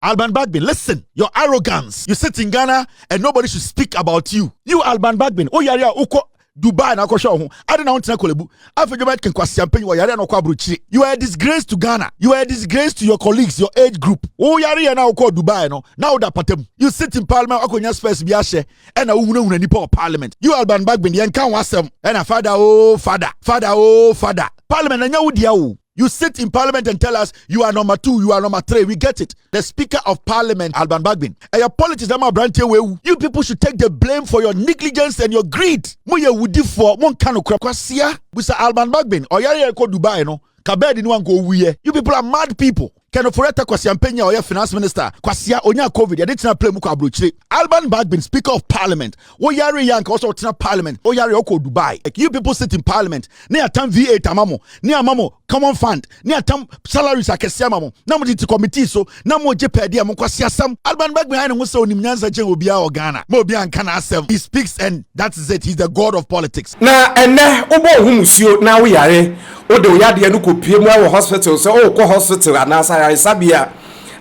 Alban Bagbin, listen, your arrogance. You sit in Ghana and nobody should speak about you. You, Alban Bagbin, oh yeah, uko Dubai na kosho. I don't know until kolebu. Afenyo-Markin kwa champagne wa yare na kwa bruchi. You are a disgrace to Ghana. You are a disgrace to your colleagues, your age group. Oh yare na uko Dubai no. Now that patem. You sit in parliament ako nyas first biashe. Ena una nipa of parliament. You Alban Bagbin yenkan wasem. Ena father oh father. Father oh father. Parliament anya udia u. You sit in parliament and tell us you are number 2, you are number 3. We get it. The Speaker of Parliament, Alban Bagbin. And your politics, you people should take the blame for your negligence and your greed. Moye wudi for one kanu kwasia. Mr. Alban Bagbin. Or yari ko Dubai no. Kabedi no go wiye. You people are mad people. Keno foreta kwasia mpenya or your finance minister. Kwasia onya COVID. Yadi tina play muka abruchire. Alban Bagbin, Speaker of Parliament. O yari yank also tina Parliament. O yari oko Dubai. Like you people sit in Parliament. Ni atam V8 amamo. Ni amamo common fund. Ni atam salaries akesi amamo. Namu di committee so. Namu jepedi amamo kwasia sam. Alban Bagbin haine musa onimnyanza jen obia o Ghana. Mo obia nkana asem. He speaks and that's it. He's the god of politics. Na ene obo humusio na we yare. O de oyade enu ko pie mu a hospital so o ko hospital anasa ya sabia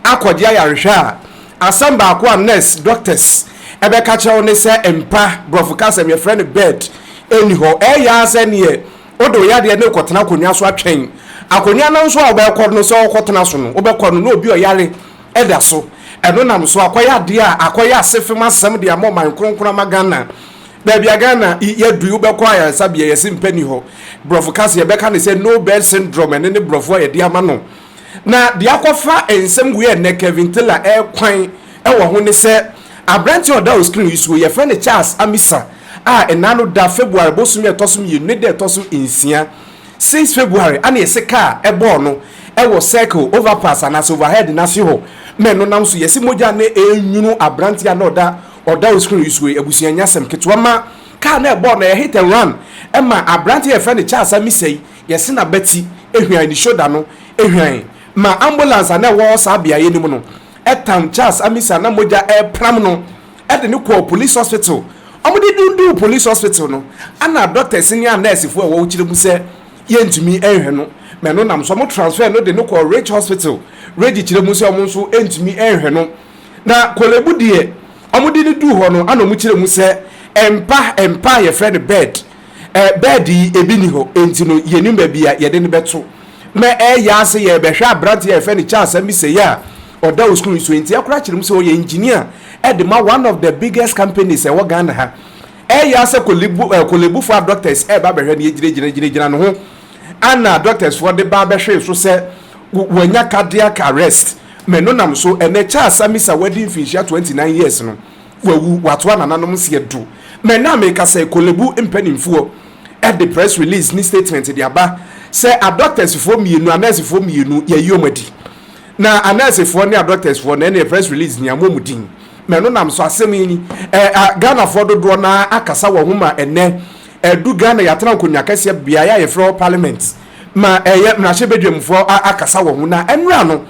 akodia ya rehwa asamba akwa nurse doctors ebe ka che one se empa broadcast me friend bed eniho ya ase ne o de oyade enu ko tena konwa so atwen akonya na nso oba ekọ no so okotena so no obekọ no obi oyare eda so eno nam so akoya de a akoya asefem asem de amoman kronkron magana baby Ghana yedu ubekọ ya sabia yesimpani ho broadcast ye beka ne se no bed syndrome ene ne brofo ye de ama no na de akofa ensem gu ye ne Kevin Taylor kwan wo ho ne se abranti oda o screen isu ye friend Charles Amissah enano da February bosumi etosum ye ne de etosum insia 6 February ana yese car ebo no wo circle overpass and as overhead na si ho men no nam so yesi moja ne enwunu abranti ana oda o screen isu ebusuan nyasem ketwa ma car na ebo na ye hit and run ema abranti ye friend Charles Amissah yesi na beti ehwan ni shoulder no ehwan ma ambulance na wo sabia ye ni mu no etam Charles Amissah na moja pram no de ne ko police hospital omudi dundu police hospital no ana doctors ni nurse fo wo chire mu se ye ntumi ehwe no me no nam so mo transfer no de ne ko rich hospital ready chire mu se omo nso entumi ehwe no na kolebu die omudi ni du ho no ana mu chire mu se empa ye friend bed bed ebi ni ho enti no ye ni ba bia ye de ne beto me ya se ye be hwa brand ye friend Charles Amissah ya oda o school so enti akura chire mu se o ye engineer edema one of the biggest companies e wo Ghana ha ya se kolebu for doctors ba be hwe ne gire no ho ana doctors for the ba be hwe so se wanya cardiac arrest me no nam so ene Charles Amissah wedding finishia 29 years no wawu watwa nananom se edu me na me ka se kolebu impenimfuo at the press release ni statement di aba say a doctors for mienu anurse for mienu ye yomadi na anurse for ni a doctors for na press release ni amomudin me no nam so asemi ni Ghana for do na akasa wo huma ene edu Ghana yatena konwa kase bia ya ye fro parliament ma na shebedwemfo akasa wo huna enra no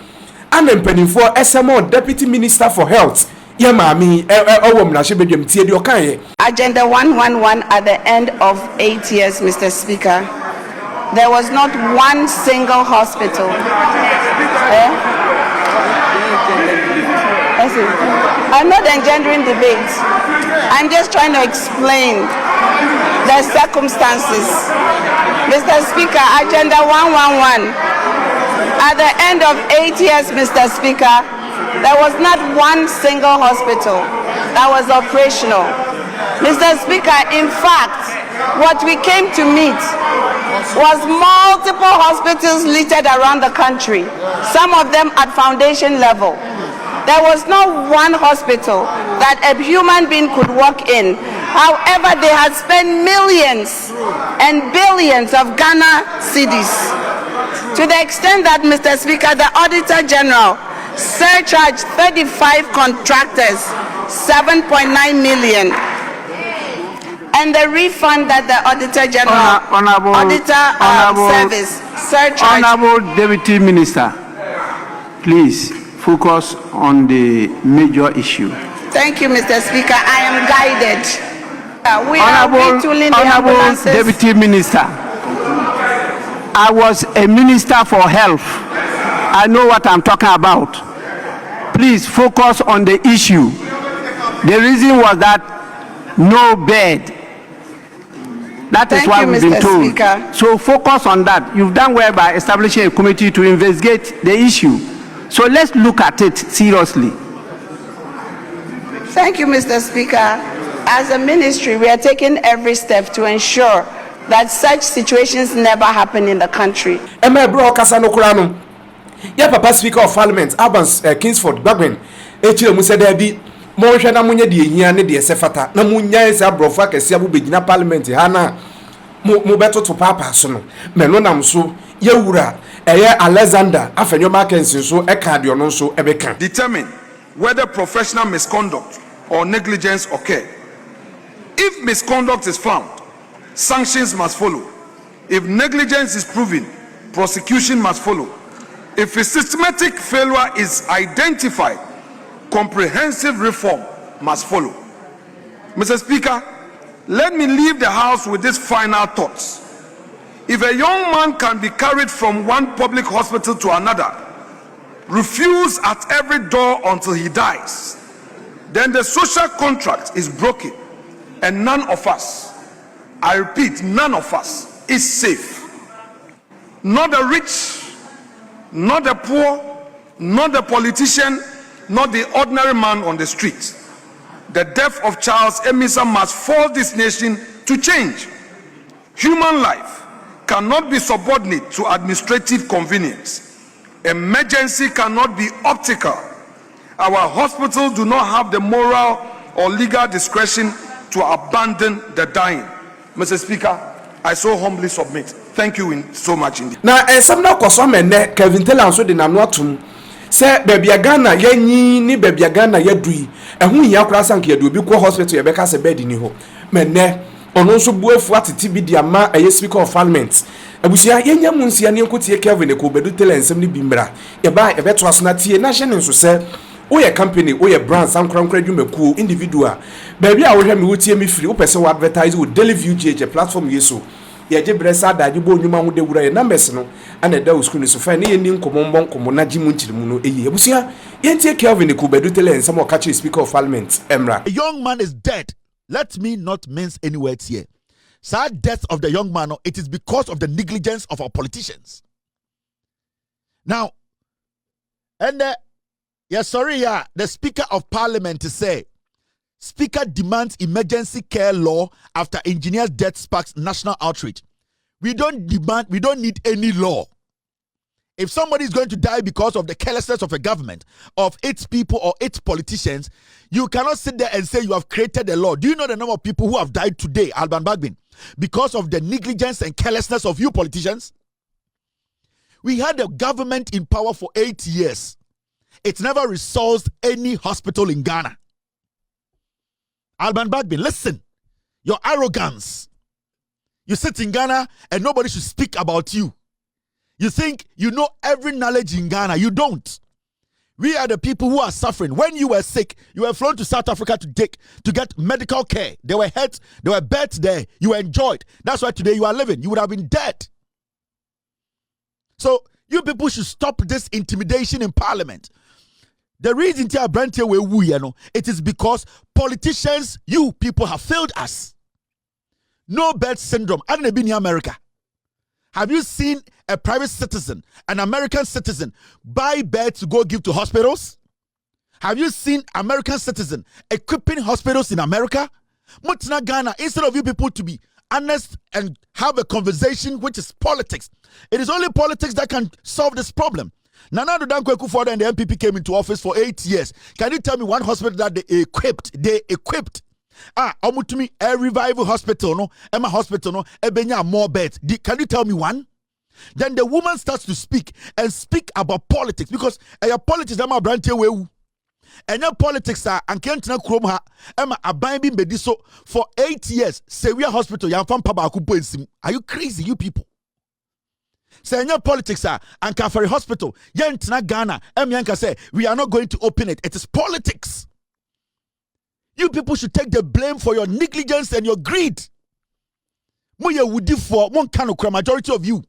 ana mpanimfo SMO deputy minister for health ye mami owom na shebedwem tie di okan ye Agenda 111 at the end of 8 years, Mr. Speaker. There was not one single hospital. I'm not engendering debate. I'm just trying to explain the circumstances. Mr. Speaker, Agenda 111. At the end of 8 years, Mr. Speaker, there was not one single hospital that was operational. Mr. Speaker, in fact, what we came to meet was multiple hospitals littered around the country, some of them at foundation level. There was not one hospital that a human being could walk in. However, they had spent millions and billions of Ghana cedis. To the extent that, Mr. Speaker, the Auditor General surcharged 35 contractors 7.9 million. And the refund that the Auditor General, Service surcharged. Honorable Deputy Minister, please focus on the major issue. Thank you, Mr. Speaker. I am guided. We are retooling the ambulances. Deputy Minister, I was a minister for health. I know what I'm talking about. please focus on the issue. The reason was that no bed. That is what we've been told. Speaker. So focus on that. You've done well by establishing a committee to investigate the issue. So let's look at it seriously. Thank you, Mr. Speaker. As a ministry, we are taking every step to ensure that such situations never happen in the country. Emma Bro Kasano Kurano. Yeah, Papa Speaker of Parliament, Alban Bagbin. Echile Museda bi Monhwe na munye de ehia ne de esefata na munya esa brofa kese abu begina parliament hana mu beto to papa so no meno nam so yewura eye Alexander Afenyo-Markin so e ka de ono so ebeka determine whether professional misconduct or negligence occur. If misconduct is found, sanctions must follow. If negligence is proven, prosecution must follow. If a systematic failure is identified, comprehensive reform must follow. Mr. Speaker, let me leave the House with these final thoughts. If a young man can be carried from one public hospital to another, refuse at every door until he dies, then the social contract is broken and none of us, I repeat, none of us is safe. Not the rich, not the poor, not the politician, not the ordinary man on the street. The death of Charles Amissah must force this nation to change. Human life cannot be subordinate to administrative convenience. Emergency cannot be optical. Our hospitals do not have the moral or legal discretion to abandon the dying. Mr. Speaker, I so humbly submit. Thank you so much indeed. Now, some now kosomene Kevin Taylor so de na no atum. Say baby Ghana yanyi ni baby Ghana yadui. Ehun ya kura sanke yadu obi ko hospital ye beka se bed ni ho. Menne ono so buafu atiti bi dia ma eye Speaker of Parliament. Abusia yenya munsia ne nkotie Kevin ko bedu Taylor nsem ni bi mra. Ye ba e beto aso na tie na hye ne nso se oye company oye brand sankran dwumakuo individual baby a wo hwe me wotie me free wo pese wo advertise wo daily view gauge platform yeso ye je bresa daje bo nwuma ho de wura ye numbers no ana da screen so fa ne ye ni nkomo nkomo na ji mu nchirimu no eyi abusia ye ntie Kelvin ko bedu tele ensem o catch Speaker of Parliament emra. A young man is dead. Let me not mince any words here. Sad death of the young man, it is because of the negligence of our politicians. Now, and yes, sorry, the Speaker of Parliament to say, Speaker demands emergency care law after engineer's death sparks national outrage. We don't need any law. If somebody is going to die because of the carelessness of a government, of its people or its politicians, you cannot sit there and say you have created a law. Do you know the number of people who have died today, Alban Bagbin, because of the negligence and carelessness of you politicians? We had a government in power for 8 years. It never resolved any hospital in Ghana. Alban Bagbin, listen. Your arrogance. You sit in Ghana and nobody should speak about you. You think you know every knowledge in Ghana. You don't. We are the people who are suffering. When you were sick, you were flown to South Africa to get medical care. There were heads, there were beds there. You enjoyed. That's why today you are living. You would have been dead. So you people should stop this intimidation in Parliament. The reason it is because politicians, you people have failed us. No bed syndrome. I don't been in America. Have you seen a private citizen, an American citizen, buy beds to go give to hospitals? Have you seen American citizen equipping hospitals in America? Mutina Ghana, instead of you people to be honest and have a conversation which is politics, it is only politics that can solve this problem. Nana Dankwa Kufuor and the MPP came into office for 8 years. Can you tell me one hospital that they equipped? Omutumi, a revival hospital, no, Emma hospital, no, Ebenya more beds. Can you tell me one? Then the woman starts to speak about politics because your politics, Emma Branche Wewu. And your politics are and Kentina Kromha, Emma Abaimbi Mediso for 8 years. Sevilla Hospital, Yanfam Pabakupo. Are you crazy, you people? Say your politics are and Kafari Hospital, Yantina Ghana, Yanka say we are not going to open it. It is politics. You people should take the blame for your negligence and your greed. Muye wudi for one kind of majority of you.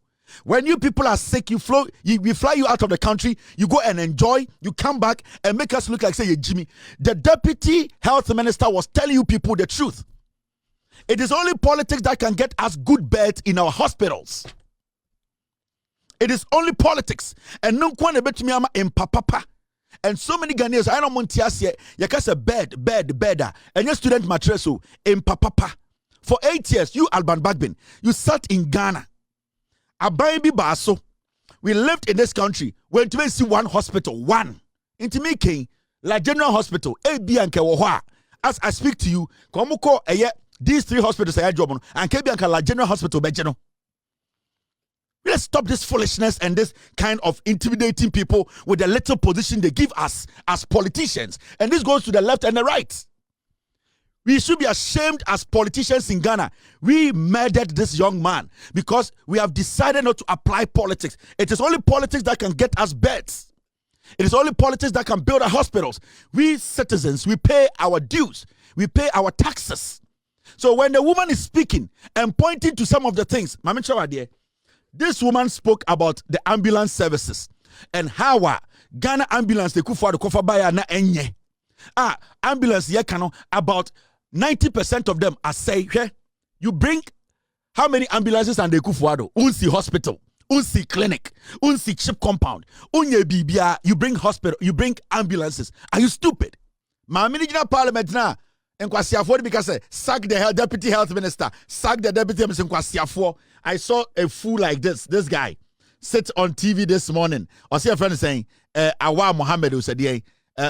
When you people are sick, we fly you out of the country, you go and enjoy, you come back and make us look like, say, Jimmy. The deputy health minister was telling you people the truth. It is only politics that can get us good beds in our hospitals. It is only politics. And no one bet me in papa. And so many Ghanaians, I don't want to say, you can say bed, and your student mattress in papa. For 8 years, you Alban Bagbin, you sat in Ghana. Abayi Baso, we lived in this country. Went to see one hospital, one. Into me king, La General Hospital, AB and Kewoha. As I speak to you, Komuko, these 3 hospitals are job and KB and La General Hospital, Bejano. Let's stop this foolishness and this kind of intimidating people with the little position they give us as politicians. And this goes to the left and the right. We should be ashamed as politicians in Ghana. We murdered this young man because we have decided not to apply politics. It is only politics that can get us beds. It is only politics that can build our hospitals. We citizens, we pay our dues. We pay our taxes. So when the woman is speaking and pointing to some of the things, Mama Chawadie, this woman spoke about the ambulance services and how Ghana ambulance they could for the kofa baya na enye. Ambulance yekano about 90% of them are say, hey, you bring how many ambulances and they kufuado? Unsi hospital, unsi clinic, unsi chip compound, unye bibia, you bring hospital, you bring ambulances. Are you stupid? Ma minister parliament na enkwasiafo because sack the deputy health minister, sack the deputy minister enkwasiafo. I saw a fool like this guy sit on TV this morning. I see a friend saying, Awa Mohammed who said,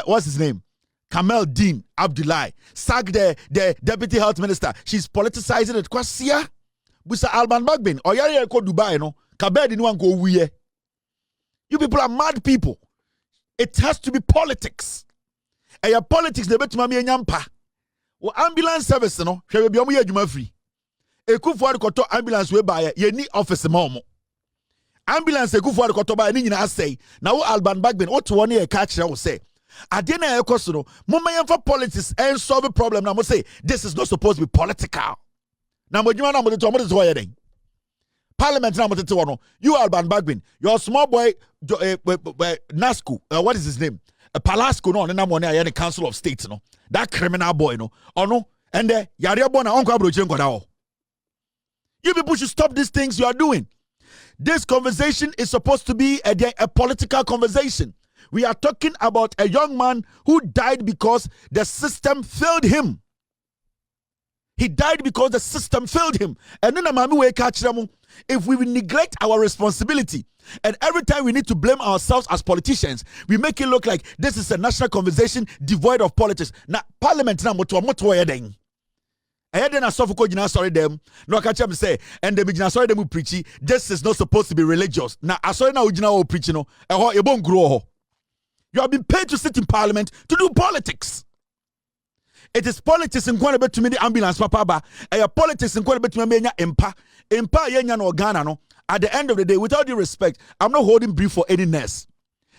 what's his name? Kamel Dean Abdullahi, sack the deputy health minister. She's politicizing it. Kwasia, Busa Alban Bagbin, or Yari ko Dubai, no, Kabedi no one go wiye. You people are mad people. It has to be politics. And your politics, they bet mami nyampa. Well, ambulance service, no, she will be omu yejuma free. Ekufu adu koto ambulance we buy ye ni office momo. Ambulance ekufu adu koto buy ni nyina say. Na wo Alban Bagbin, what one ye catch will say. Adena ekoso no for politics and solve a problem. Now say this is not supposed to be political. Now mo juma na mo to why Parliament na mo to no. You Alban Bagbin, your small boy Nasco, what is his name? Palasco no na mo na the Council of State no. That criminal boy no. Or no and yare bona onko abrochi nkoda. You people should stop these things you are doing. This conversation is supposed to be a political conversation. We are talking about a young man who died because the system failed him. He died because the system failed him. And then if we will neglect our responsibility, and every time we need to blame ourselves as politicians, we make it look like this is a national conversation devoid of politics. Now, Parliament now I then sorry them. No catch them say, and the beginner sorry them preachy. This is not supposed to be religious. Now I saw now original preaching no. It won't grow. You have been paid to sit in Parliament to do politics. It is politics in going to me the ambulance papa ba. Politics in going to me empa yenya no Ghana no. At the end of the day, without due respect, I'm not holding brief for any nurse.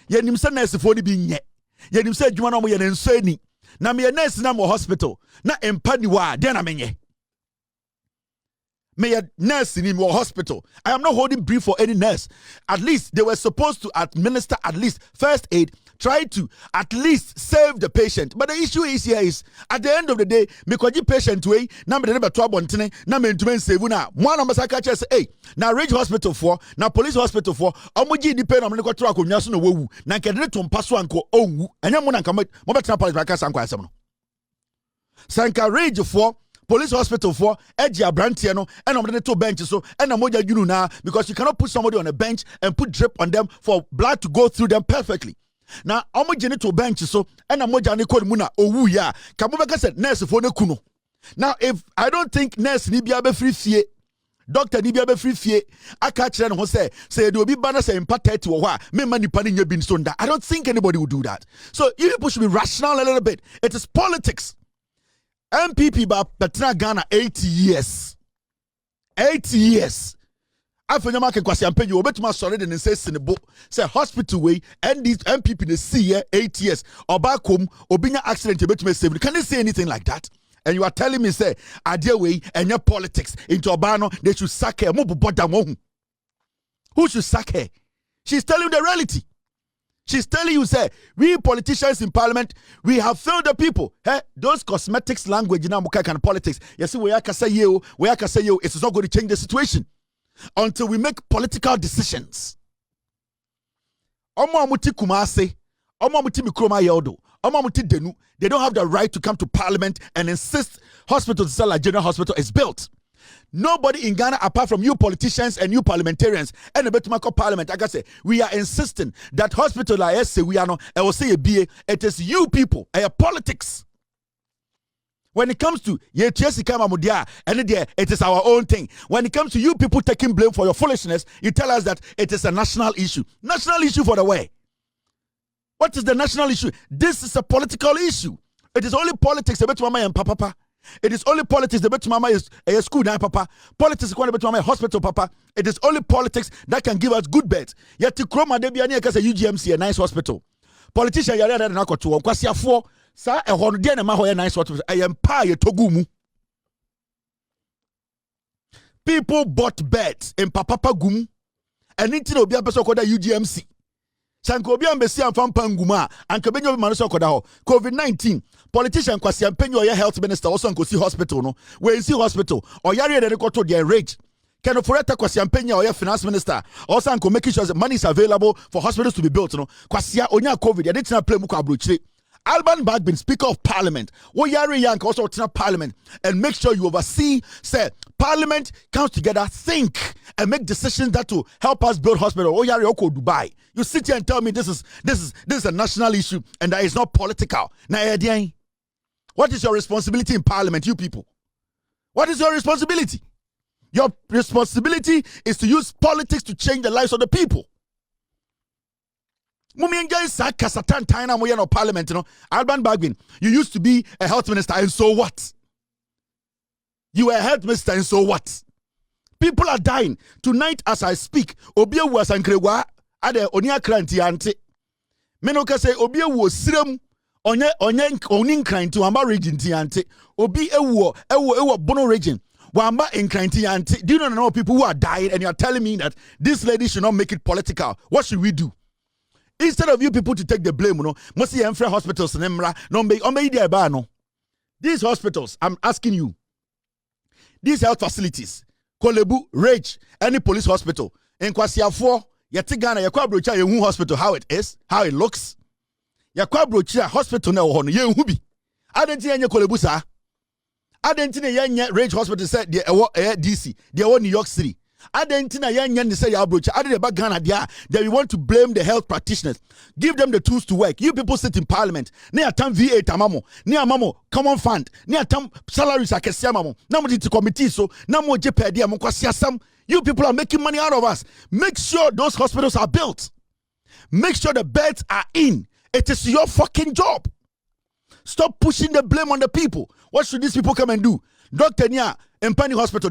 Yenim say nurse for the being yet. Yenim say juma no mo yen nsani. Na me nurse na mo hospital. Na empa ni wa den amenye. Me nurse in your hospital. I am not holding brief for any nurse. At least they were supposed to administer at least first aid, try to at least save the patient. But the issue is here is at the end of the day, me kwaji patient way, na me never to abontene, na me ntumi save na. One of my catch say, hey, na Ridge Hospital for, na Police Hospital for, omuji di pe na me ko tro akonwa so na wawu. Na kedere to mpaso anko owu. Enya mo na nka mo betena police baka sanko asem no. Sanka Ridge for Police Hospital for Edgy Abrantiano no and I'm going to bench so and I'm going now because you cannot put somebody on a bench and put drip on them for blood to go through them perfectly. Now I'm going to bench so and I'm going to call muna owu ya kamubeka said nurse for ne kuno. Now if I don't think nurse ni bia be free fie doctor ni bia be free fie aka kire no say they will be banner say impact 30 wo ho me mani pani nya bin so nda. I don't think anybody will do that. So you people should be rational a little bit. It is politics. MPP ba Petra Ghana 80 years. 80 years. Afenyo-Markin kwasi ampenyi obetuma sori de nse sinebo say hospital way and these MPP they see here 8 years. Obakom obinya accident obetuma save. Can they say anything like that? And you are telling me say idea way and your politics into Obano they should sack him mo boda mo. Who should sack her? She's telling you the reality. She's telling you, say, we politicians in parliament, we have failed the people. Hey, those cosmetics language in Amuka and politics. Yes, we are say you, it's not going to change the situation until we make political decisions. Omo amuti kumase, omo amuti mikroma yodo, omo amuti denu. They don't have the right to come to parliament and insist hospitals, like General Hospital, is built. Nobody in Ghana, apart from you politicians and you parliamentarians, and the Betumako Parliament, like I say, we are insisting that hospital, like I say, we are not, I will say a BA, it is you people, politics. When it comes to it is our own thing. When it comes to you people taking blame for your foolishness, you tell us that it is a national issue. National issue for the way. What is the national issue? This is a political issue. It is only politics about mama and papa. It is only politics the mama is a school now, papa. Politics about mama hospital, papa. It is only politics that can give us good beds. Yet to Chroma Debiani as a UGMC, a nice hospital. Politician yare na koto kwasi afo sa e hono de na ma hoye nice hospital. I am pa ye togumu. People bought beds in papa gum and into obi abeso koda UGMC. Sanko obi ambesi amfam panguma anka benyo bi manoso koda ho. COVID-19 politician kwasi ampenyo your health minister also nko si hospital no. We see hospital or yare de koto their rage. Can Foreta kwasi ampenya or your finance minister also nko making sure that money is available for hospitals to be built no. Kwasi onya COVID ya didn't play muko abrochire. Alban Bagbin, Speaker of Parliament, Oyari Yank also to Parliament and make sure you oversee, say, Parliament comes together, think, and make decisions that will help us build hospital. Oyari Oko Dubai. You sit here and tell me this is a national issue and that is not political. Now, what is your responsibility in Parliament, you people? What is your responsibility? Your responsibility is to use politics to change the lives of the people. Parliament, you know, Alban Bagbin, you used to be a health minister, and so what? You were a health minister, and so what? People are dying tonight as I speak. Obia was ankrewa ade onia kranti ante. Menoka say obia was sirem onye onin kranti wamba region ti ante. Obi ewo bono region. Wamba in kranti ante. Do you know people who are dying and you are telling me that this lady should not make it political? What should we do? Instead of you people to take the blame, you know, must see Emfre hospitals and Emra, no. These hospitals, I'm asking you, these health facilities, Kolebu, Rage, any police hospital, in Kwasiafo, Yatigana, Yakwabrocha, Yehu hospital, how it is, how it looks. Yakwabrocha hospital now on Yehubi. I didn't see any Kolebu, sir. I didn't see any Rage hospital said the DC, they are New York City. Adentina yan say abroach. Adeba Ghana dia that we want to blame the health practitioners. Give them the tools to work. You people sit in parliament. Near time V8 amamo. Near mamo common fund. Near time salaries akesia mamo. Namo to committee so namo jepedia mo kwasiasam. You people are making money out of us. Make sure those hospitals are built. Make sure the beds are in. It is your fucking job. Stop pushing the blame on the people. What should these people come and do? Dr. Nya, Empani Hospital,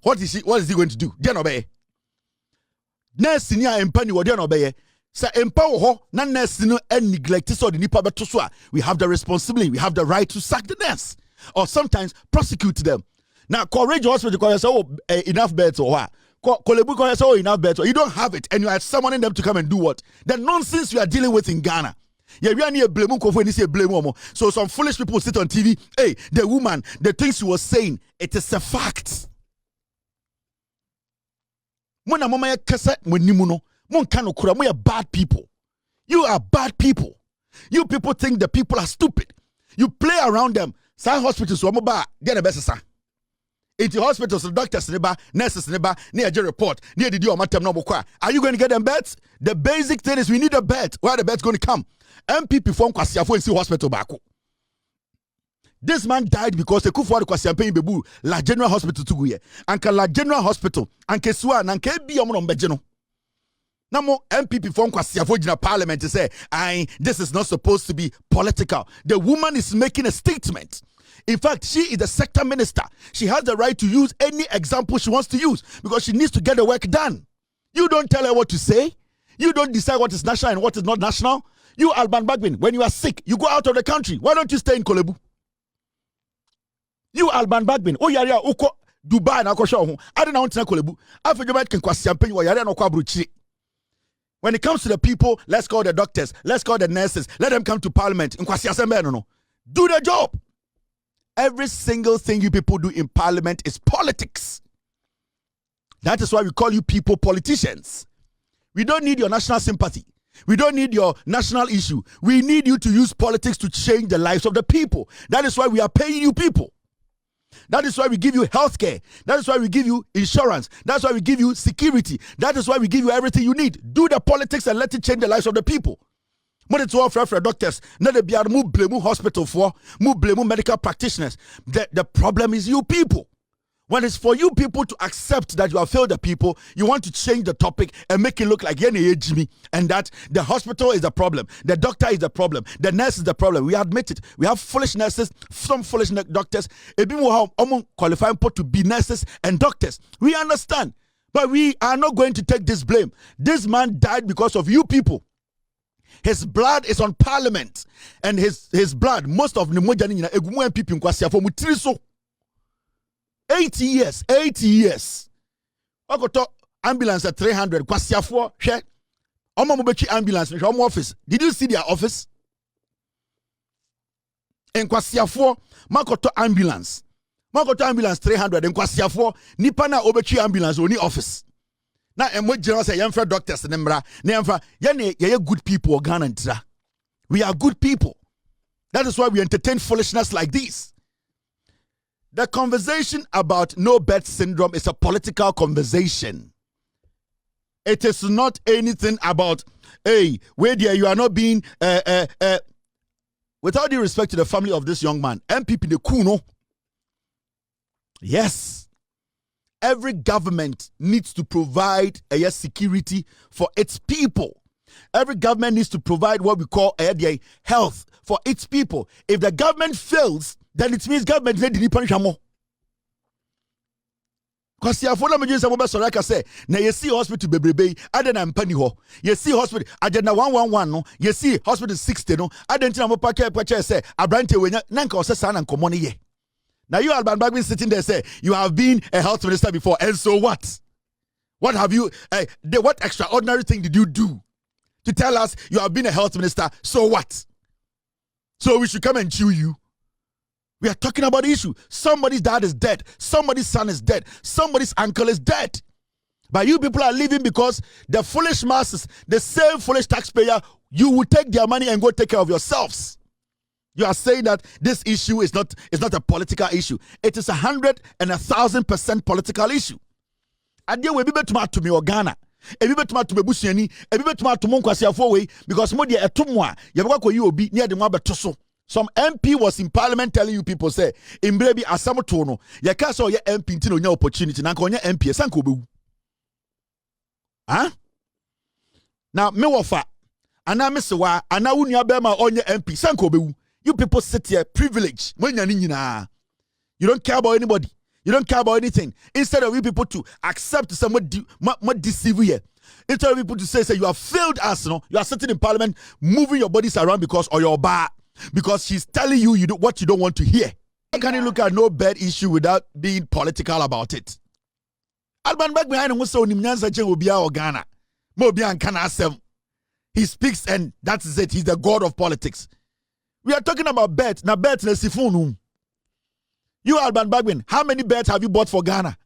what is he going to do? Nurse Nya Empani, what obey. Sir, empower ho, na nurse no and neglect so the nipa betuswa. We have the responsibility, we have the right to sack the nurse or sometimes prosecute them. Now, Courage Hospital calls enough beds or what? Kolebu calls enough beds or you don't have it and you are summoning them to come and do what? The nonsense you are dealing with in Ghana. Yeah, we are near blame. So some foolish people sit on TV. Hey, the woman, the things she was saying, it is a fact. Mona mama ya kasa monimuno. Mon kano kura. We are bad people. You are bad people. You people think the people are stupid. You play around them. Some hospitals so ba get a best sa. Into hospitals, the doctors neba, nurses neba, near the report, near the matem no kwa. Are you going to get them beds? The basic thing is we need a bed. Where are the beds going to come? MPP from Kwasiafo in hospital bako. This man died because the kufu Kwasiampe bebu La General Hospital to guye. Anka La General Hospital, anke suwa, anke bi omo mbejeno. Namo MPP from Kwasiafo in parliament to say, this is not supposed to be political. The woman is making a statement. In fact, she is the sector minister. She has the right to use any example she wants to use because she needs to get the work done. You don't tell her what to say. You don't decide what is national and what is not national. You, Alban Bagbin, when you are sick, you go out of the country. Why don't you stay in Kolebu? You, Alban Bagbin, Dubai na akosho ho. Ade na wontina kolebu. Afenyo-Markin kwasiampen wo yare na kwa abrochire. When it comes to the people, let's call the doctors, let's call the nurses, let them come to parliament. In kwasi asembe no. Do the job. Every single thing you people do in parliament is politics. That is why we call you people politicians. We don't need your national sympathy. We don't need your national issue. We need you to use politics to change the lives of the people. That is why we are paying you people. That is why we give you healthcare. That is why we give you insurance. That's why we give you security. That is why we give you everything you need. Do the politics and let it change the lives of the people. But it's all for doctors. Not the biar mu blame hospital for, mu blame medical practitioners. The problem is you people. When it's for you people to accept that you have failed the people, you want to change the topic and make it look like Jimmy and that the hospital is the problem, the doctor is the problem, the nurse is the problem. We admit it. We have foolish nurses, some foolish doctors. Qualifying to be nurses and doctors. We understand, but we are not going to take this blame. This man died because of you people. His blood is on parliament, and his blood, most of the Mojani Egumu people in Kwasia for Mutriso. 80 years. I got to ambulance at 300. Kwasia for share. Omamubechi ambulance in home office. Did you see their office? In Kwasia for Makoto ambulance. Makoto ambulance 300 in Kwasia for Nipana Obechi ambulance only office. Now, and what general say, Yamfa doctors, Nembra, Yamfa, Yane, good people, Ghana. We are good people. That is why we entertain foolishness like this. The conversation about no bed syndrome is a political conversation. It is not anything about, hey, where there you are not being, with all due respect to the family of this young man, MPP the Kuno. Yes. Every government needs to provide security for its people. Every government needs to provide what we call health for its people. If the government fails, then it means government didn't punish more. Because you have followed me, so like I say, now you see hospital bebrebe, other than penny ho. You see hospital, agenda 111 no. You see hospital 60 no. I don't know what say. Abrante wenya nanka osesa na nkomoni ye. Now you Alban Bagbin sitting there say you have been a health minister before, and so what? What have you? What extraordinary thing did you do to tell us you have been a health minister? So what? So we should come and chew you? We are talking about the issue. Somebody's dad is dead. Somebody's son is dead. Somebody's uncle is dead. But you people are living because the foolish masses, the same foolish taxpayer, you will take their money and go take care of yourselves. You are saying that this issue is not a political issue. It is 100 and 1,000% political issue. And there will be better to me or Ghana. Ebi betuma to bebusiani, ebi betuma to monkwasi afowei because mo de etomwa ye bekwa you obi near the mo beto so. Some MP was in parliament telling you people say imbre bi asam to no ye ka so ye MP nti no nya opportunity na nka onye MP sanka obewu. Huh? Now me wofa ana me sewa ana wunu abema onye MP sanka obewu. You people sit here privilege. You don't care about anybody. You don't care about anything. Instead of you people to accept someone deceive you. Instead of people to say you have failed us, no? You are sitting in parliament, moving your bodies around because or your bar, because she's telling you what you don't want to hear. How can you look at no bad issue without being political about it? Alban Bagbin was so nimnyansa che obia or Ghana. Mo obia nkana asem. He speaks and that's it. He's the god of politics. We are talking about bets. Now bets na sifunu. You Alban Bagbin, how many bets have you bought for Ghana?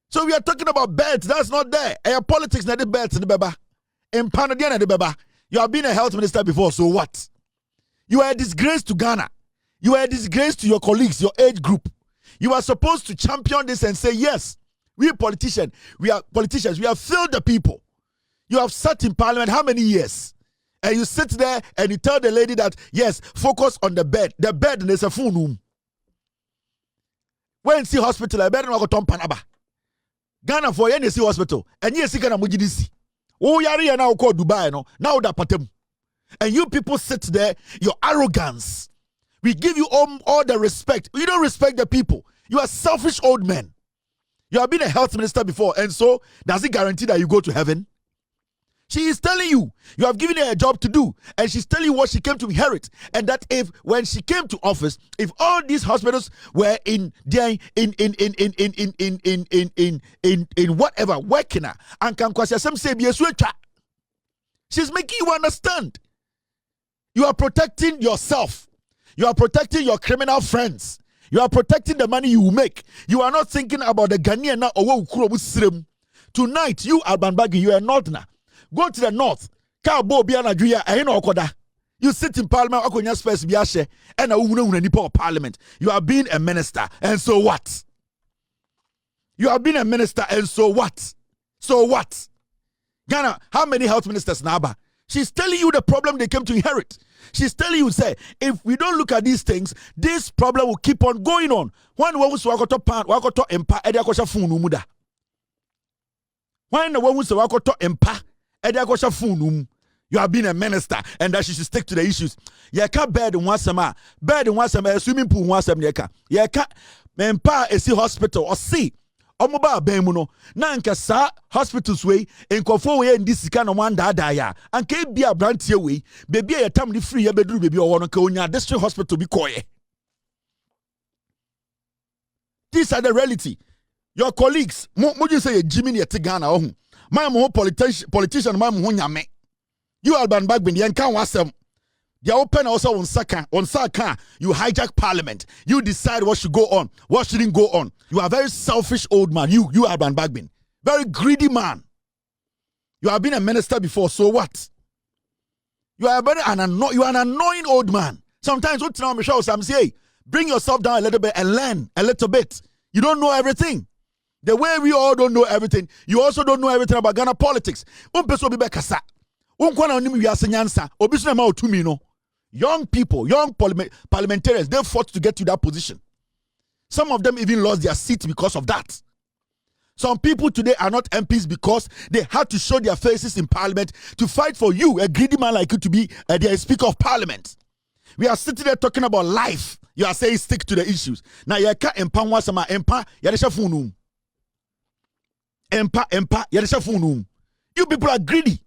So we are talking about bets. That's not there. Politics na the bets in the beba. In Panadian na the beba. You have been a health minister before, so what? You are a disgrace to Ghana. You are a disgrace to your colleagues, your age group. You are supposed to champion this and say, yes, we politicians, we have failed the people. You have sat in parliament how many years? And you sit there and you tell the lady that, yes, focus on the bed. The bed is a full room. When you see hospital, I better not go to Panaba. Ghana for you see hospital. And you see Ghana Mujidisi. Oh, yari now call Dubai, no? Now that patem. And you people sit there, your arrogance. We give you all the respect. You don't respect the people. You are selfish old men. You have been a health minister before, and so does it guarantee that you go to heaven? She is telling you, you have given her a job to do, and she's telling you what she came to inherit. And that if when she came to office, if all these hospitals were in whatever working, and can say she's making you understand. You are protecting yourself. You are protecting your criminal friends. You are protecting the money you will make. You are not thinking about the Ghanaian now or tonight. You Alban Bagbin, you are a northerner. Go to the north. You sit in parliament, and parliament. You are being a minister, and so what? You have been a minister, and so what? So what? Ghana, how many health ministers now? She's telling you the problem they came to inherit. She's telling you, say, if we don't look at these things, this problem will keep on going on. When we say wakoto pan, wakoto empa, edi akosha funu muda. When we say wakoto empa, edi akosha funu. You have been a minister, and that she should stick to the issues. Yeka bed in one summer, swimming pool one summer. Yeka empa esi hospital or see. Omoba bemuno na nka sa hospitals we enkofo we ndi sika no wanda ya anka bia brantie we bebi ya tam ni free ya beduru bebi owo no ka onya district hospital bi koye. These are the reality. Your colleagues mo you say Jimmy ne Ghana ohu my mo politician my mo nyame. You Alban Bagbin yen kan wasem. They open also on Saka. You hijack parliament. You decide what should go on, what shouldn't go on. You are a very selfish old man. You Alban Bagbin. Very greedy man. You have been a minister before, so what? You are an annoying old man. Sometimes what now Michelle Sam say, bring yourself down a little bit and learn a little bit. You don't know everything. The way we all don't know everything, you also don't know everything about Ghana politics. Young people, young parliamentarians, they fought to get to that position. Some of them even lost their seats because of that. Some people today are not MPs because they had to show their faces in parliament to fight for you, a greedy man like you, to be the speaker of parliament. We are sitting there talking about life. You are saying stick to the issues. Now you can't empower some empa yadesha funum. Empa yadesha funum. You people are greedy.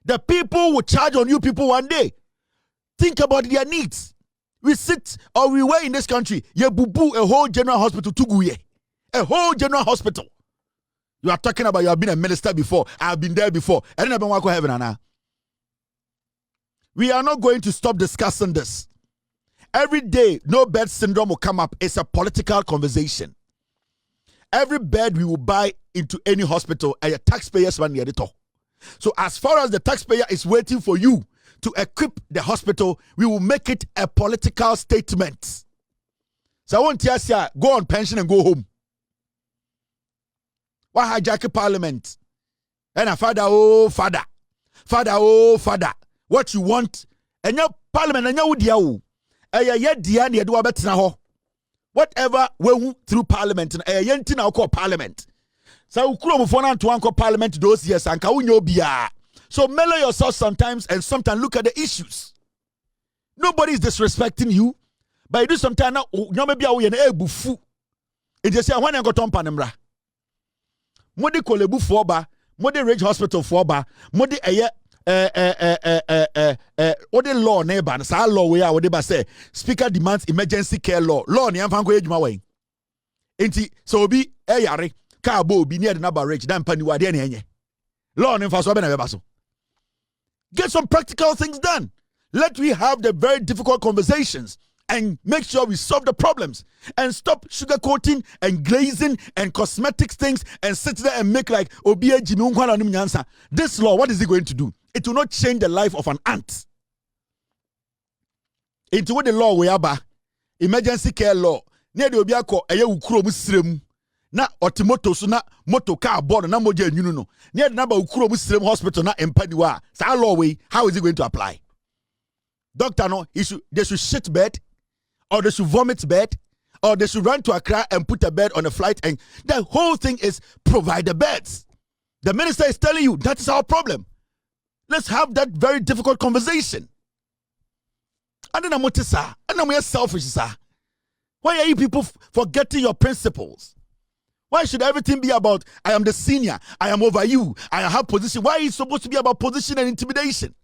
The people will charge on you people one day. Think about their needs. We sit or we were in this country. Ye bubu a whole general hospital tuguye. A whole general hospital. You are talking about you have been a minister before. I have been there before. I didn't want to heaven and we are not going to stop discussing this. Every day, no bed syndrome will come up. It's a political conversation. Every bed we will buy into any hospital, a taxpayer's money at the top. So as far as the taxpayer is waiting for you to equip the hospital, we will make it a political statement. So I want to go on pension and go home. Why hijack parliament? And a father, oh father. Father, oh father. What you want? And your parliament and your diao. Whatever we through parliament and a yentina call parliament. So parliament those years and so mellow yourself sometimes and sometimes look at the issues. Nobody is disrespecting you, but you do sometimes now maybe we na ebufu. It just say when I got on panemra. Modi kolebu foba, modi Rage Hospital foba, modi what the law neighbor sa law we are what they say speaker demands emergency care law ni amfa ko ejuma wen. Enti so obi yare car bo obi near the number Rage dan pani wade na enye. Law ni mfa so be na beba so. Get some practical things done. Let we have the very difficult conversations and make sure we solve the problems and stop sugarcoating and glazing and cosmetics things and sit there and make like Obiya Jimmy Unkwana Nyansa. This law, what is it going to do? It will not change the life of an ant. Into what the law we have, emergency care law. Near the Obiya ko eye ukuro musrem na otimoto so na motor car board na moja nyunu no. Near the number ukuro musrem hospital na empadiwa. Sa law we, how is it going to apply? Doctor no, they should shit bed, or they should vomit bed, or they should run to Accra and put a bed on a flight, and the whole thing is provide the beds. The minister is telling you that is our problem. Let's have that very difficult conversation. And then I'm selfish, sir. Why are you people forgetting your principles? Why should everything be about, I am the senior, I am over you, I have position? Why is it supposed to be about position and intimidation?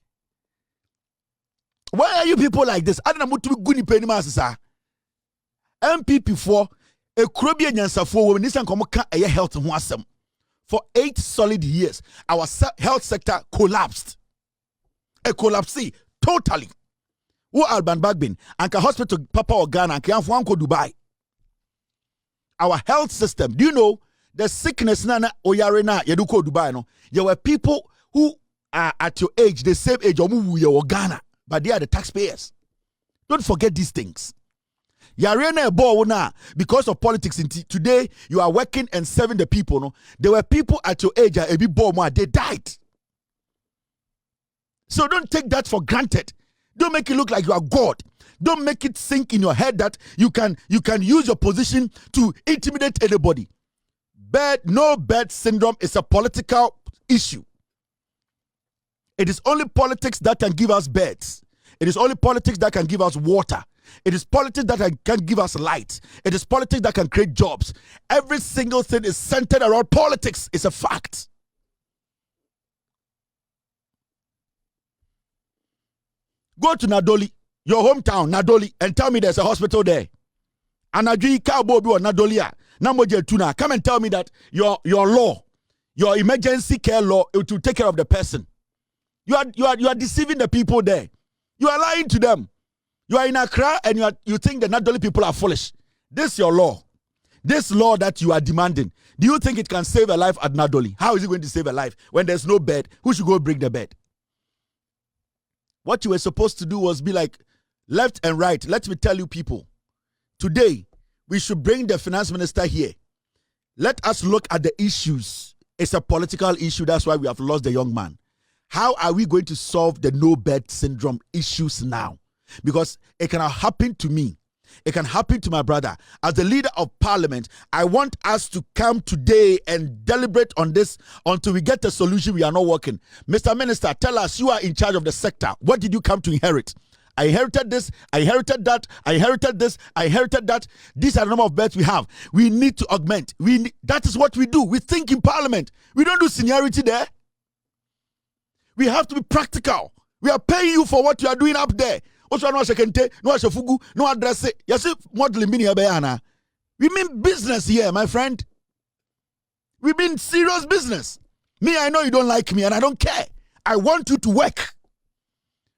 Why are you people like this? I don't know to be good in penny masses. MPP for a Caribbean Yansafo when this and come a health and wasem. For 8 solid years, our health sector collapsed. A collapse totally. Who Alban Bagbin and hospital Papa or Ghana and Kianfuanko Dubai. Our health system, do you know the sickness nana oyarena yeduko Dubai no? There were people who are at your age, the same age or Ghana, but they are the taxpayers. Don't forget these things. Yarena ebo na because of politics. Today you are working and serving the people. No, there were people at your age a bit more. They died. So don't take that for granted. Don't make it look like you are God. Don't make it sink in your head that you can use your position to intimidate anybody. No bed syndrome is a political issue. It is only politics that can give us beds. It is only politics that can give us water. It is politics that can give us light. It is politics that can create jobs. Every single thing is centered around politics. It's a fact. Go to Nadoli, your hometown, Nadoli, and tell me there's a hospital there. Anadri Kabobi or Nadolia, Namoje Tuna, come and tell me that your law, your emergency care law, it will take care of the person. You are deceiving the people there. You are lying to them. You are in Accra and you think the Nadoli people are foolish. This is your law. This law that you are demanding. Do you think it can save a life at Nadoli? How is it going to save a life when there's no bed? Who should go bring the bed? What you were supposed to do was be like left and right. Let me tell you people, today we should bring the finance minister here. Let us look at the issues. It's a political issue. That's why we have lost the young man. How are we going to solve the no bed syndrome issues now? Because it can happen to me. It can happen to my brother. As the leader of parliament, I want us to come today and deliberate on this until we get a solution. We are not working. Mr. Minister, tell us, you are in charge of the sector. What did you come to inherit? I inherited this, I inherited that, I inherited this, I inherited that. These are the number of beds we have. We need to augment. That is what we do. We think in parliament. We don't do seniority there. We have to be practical. We are paying you for what you are doing up there. Also, no sekente, no fugu, no address. Yes, modeling mini abayana. We mean business here, my friend. We mean serious business. Me, I know you don't like me, and I don't care. I want you to work.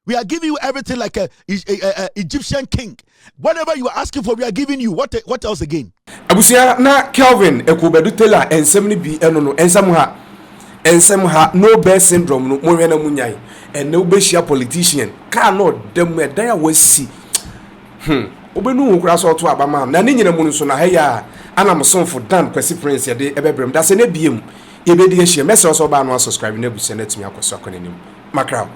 We are giving you everything like a Egyptian king. Whatever you are asking for, we are giving you. What else again? Abusia na Kelvin ekubedu tela ensemni bi enono ensamha no bear syndrome no mo na munyai and no be share politician can not dem dan wasi obenu hu kura so to abama na ne nyina mu nso na ha ya anamsonfo dan kwesi prince ye de ebebrem da se na biem ye be de hie message so ba no subscribe na busia na timi akoso akonanim makra